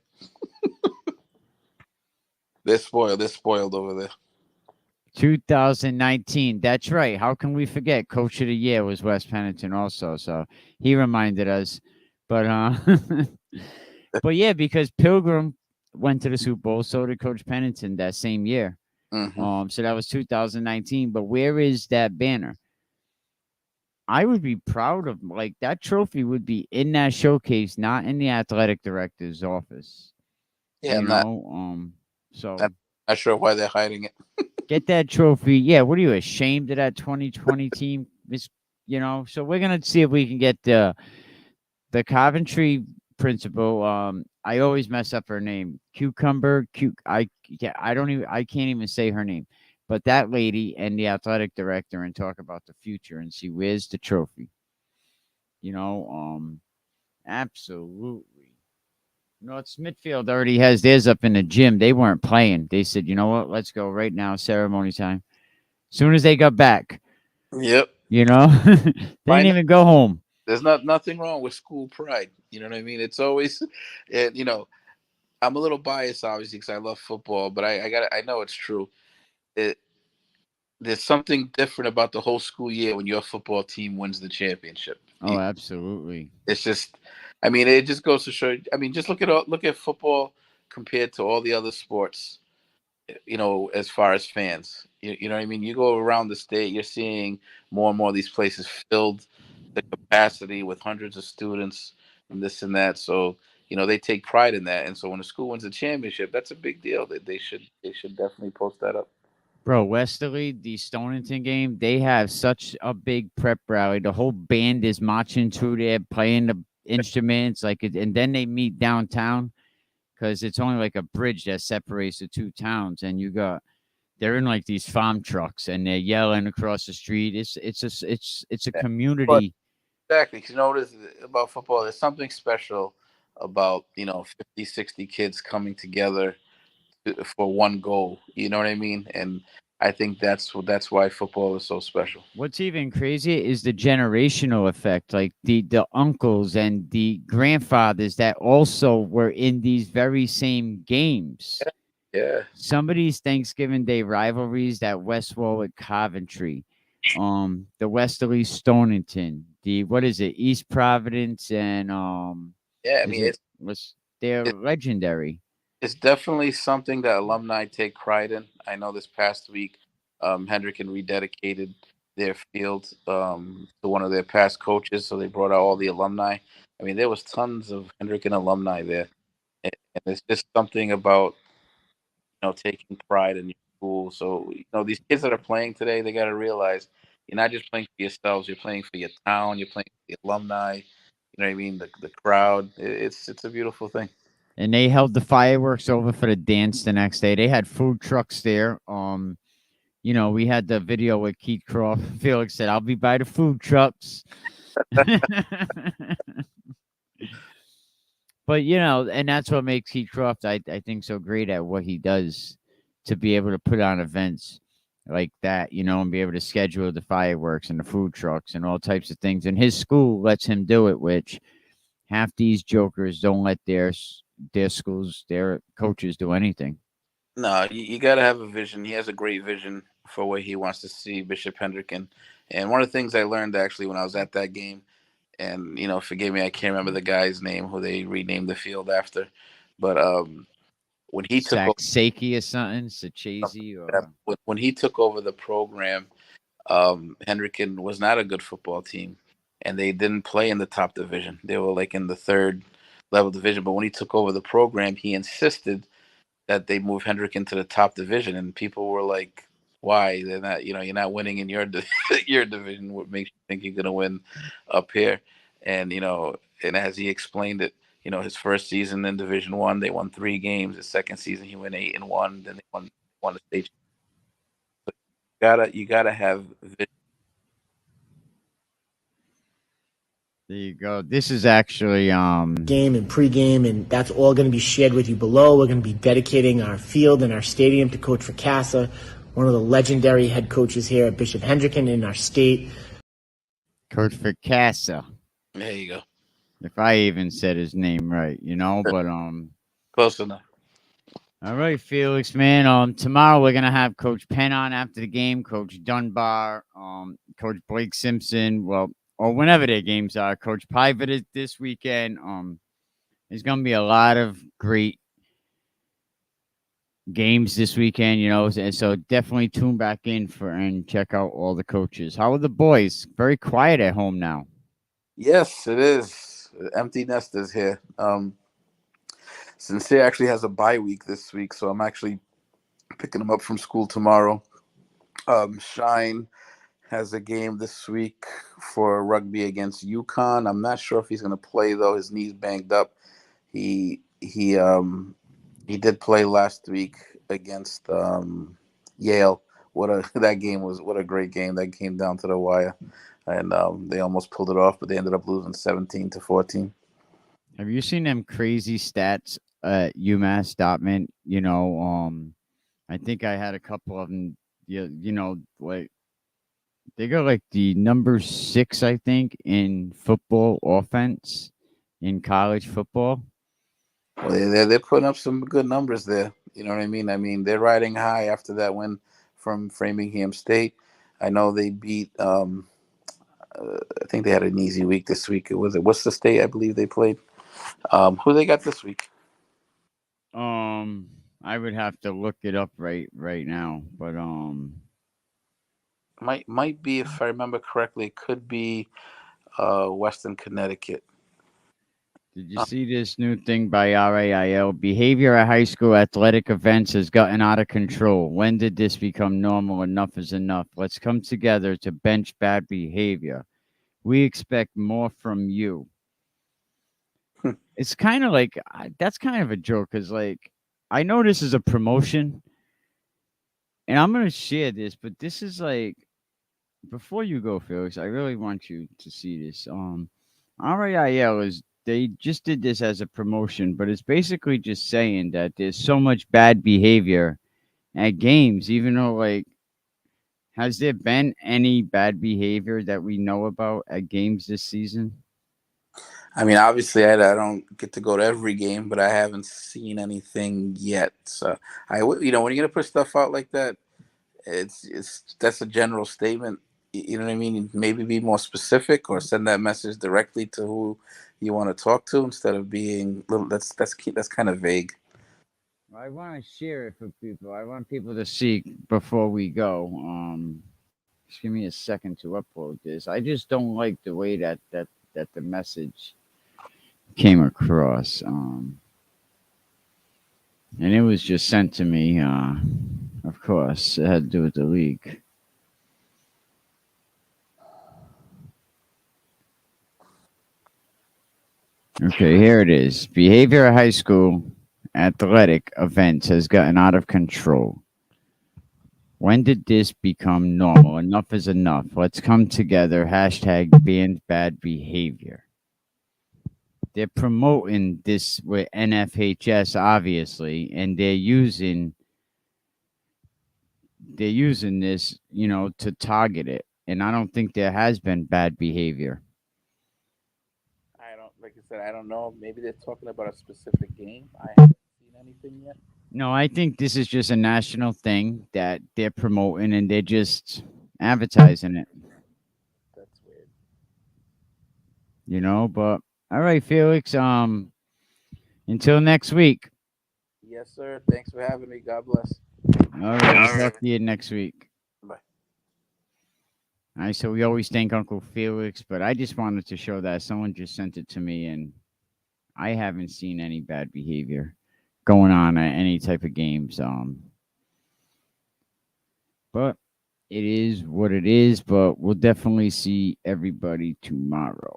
They're spoiled. They're spoiled over there. 2019. That's right. How can we forget? Coach of the Year was Wes Pennington also. So he reminded us. But but yeah, because Pilgrim went to the Super Bowl, so did Coach Pennington that same year. Hmm. So that was 2019. But where is that banner? I would be proud of like that trophy would be in that showcase, not in the athletic director's office. Yeah, You I'm not. know, I'm so not sure why they're hiding it. get that trophy. Yeah, what are you ashamed of that 2020 team? So we're gonna see if we can get the Coventry principal. I always mess up her name. Cucumber. I can't even say her name. But that lady and the athletic director and talk about the future and see where's the trophy. You know, absolutely. North Smithfield already has theirs up in the gym. They weren't playing. They said, you know what? Let's go right now. Ceremony time. Soon as they got back, Yep. you know, they Why didn't not? even go home. There's nothing wrong with school pride. You know what I mean? It's always, and I'm a little biased obviously because I love football, but I know it's true. It, there's something different about the whole school year when your football team wins the championship. Oh, absolutely. It's just, I mean, it just goes to show. I mean, just look at football compared to all the other sports. As far as fans, you know what I mean. You go around the state, you're seeing more and more of these places filled the capacity with hundreds of students and this and that. So they take pride in that. And so when a school wins a championship, that's a big deal. That they should definitely post that up. Bro, Westerly, the Stonington game, they have such a big prep rally. The whole band is marching through there, playing the instruments, and then they meet downtown because it's only like a bridge that separates the two towns, and they're in like these farm trucks and they're yelling across the street. It's a But community. exactly, 'cause what is it about football? There's something special about 50, 60 kids coming together for one goal. You know what I mean? And I think that's why football is so special. What's even crazier is the generational effect, like the uncles and the grandfathers that also were in these very same games. Yeah, Some of these Thanksgiving Day rivalries, that West Warwick Coventry, the Westerly Stonington, the what is it, East Providence, and yeah. I is mean, it was they're it, legendary. it's definitely something that alumni take pride in. I know this past week, Hendricken rededicated their field to one of their past coaches, so they brought out all the alumni. I mean, there was tons of Hendricken alumni there, and it's just something about taking pride in your school. So these kids that are playing today, they got to realize you're not just playing for yourselves. You're playing for your town. You're playing for the alumni. You know what I mean? The crowd. It's a beautiful thing. And they held the fireworks over for the dance the next day. They had food trucks there. We had the video with Keith Croft. Felix said, "I'll be by the food trucks." But and that's what makes Keith Croft, I think, so great at what he does, to be able to put on events like that, and be able to schedule the fireworks and the food trucks and all types of things. And his school lets him do it, which half these jokers don't let their schools, their coaches do anything. No, you got to have a vision. He has a great vision for where he wants to see Bishop Hendricken. And one of the things I learned actually when I was at that game, and forgive me, I can't remember the guy's name who they renamed the field after, but when he took over, Saksaki or something, Sachazy or when he took over the program, Hendricken was not a good football team, and they didn't play in the top division. They were like in the third level division. But when he took over the program, he insisted that they move Hendricken to the top division, and people were like, "Why? They're not. You're not winning in your your division. What makes you think you're going to win up here?" And and as he explained it, his first season in Division One, they won 3 games. His second season, he went 8-1. Then they won the state. You gotta have vision. there you go. This is actually game and pregame, and that's all going to be shared with you below. We're going to be dedicating our field and our stadium to Coach Fracassa, one of the legendary head coaches here at Bishop Hendricken in our state. Coach Fracassa. There you go. If I even said his name right, but Close enough. all right, Felix, man. Tomorrow we're gonna have Coach Penn on after the game, Coach Dunbar, Coach Blake Simpson. Well, or whenever their games are, Coach Pivot is this weekend. There's gonna be a lot of great games this weekend, and so definitely tune back in and check out all the coaches. How are the boys? Very quiet at home now. Yes, it is. Empty nesters here. Sincere actually has a bye week this week, so I'm actually picking him up from school tomorrow. Shine has a game this week for rugby against UConn. I'm not sure if he's going to play though. His knee's banged up. He did play last week against Yale. What a great game. That came down to the wire, and they almost pulled it off, but they ended up losing 17-14. Have you seen them crazy stats at UMass Dortmund? I think I had a couple of them. Like they got like the number 6, I think, in football offense in college football. Well, they're putting up some good numbers there. You know what I mean? I mean, they're riding high after that win from Framingham State. I know they beat. I think they had an easy week this week. What's the state? I believe they played. Who they got this week? I would have to look it up right now, but might be, if I remember correctly, it could be Western Connecticut. Did you see this new thing by RAIL? Behavior at high school athletic events has gotten out of control. When did this become normal? Enough is enough. Let's come together to bench bad behavior. We expect more from you. It's kind of like, that's kind of a joke because, like, I know this is a promotion and I'm going to share this, but this is like, before you go, Felix, I really want you to see this. RAIL is, they just did this as a promotion, but it's basically just saying that there's so much bad behavior at games, even though, like, has there been any bad behavior that we know about at games this season? I mean, obviously, I don't get to go to every game, but I haven't seen anything yet. So when you're gonna put stuff out like that, that's a general statement. You know what I mean? Maybe be more specific or send that message directly to who you want to talk to instead of being little. That's kind of vague. I want to share it for people. I want people to see before we go. Just give me a second to upload this. I just don't like the way that the message came across. And it was just sent to me. Of course, it had to do with the league. Okay, here it is. Behavior at high school athletic events has gotten out of control. When did this become normal? Enough is enough. Let's come together. Hashtag ban bad behavior. They're promoting this with NFHS, obviously, and they're using this, to target it. And I don't think there has been bad behavior. Like I said, I don't know. Maybe they're talking about a specific game. I haven't seen anything yet. No, I think this is just a national thing that they're promoting and they're just advertising it. That's weird. But all right, Felix. Until next week. Yes, sir. Thanks for having me. God bless. All right, we'll talk to you next week. Bye. All right, so we always thank Uncle Felix, but I just wanted to show that someone just sent it to me, and I haven't seen any bad behavior going on at any type of games. But it is what it is, but we'll definitely see everybody tomorrow.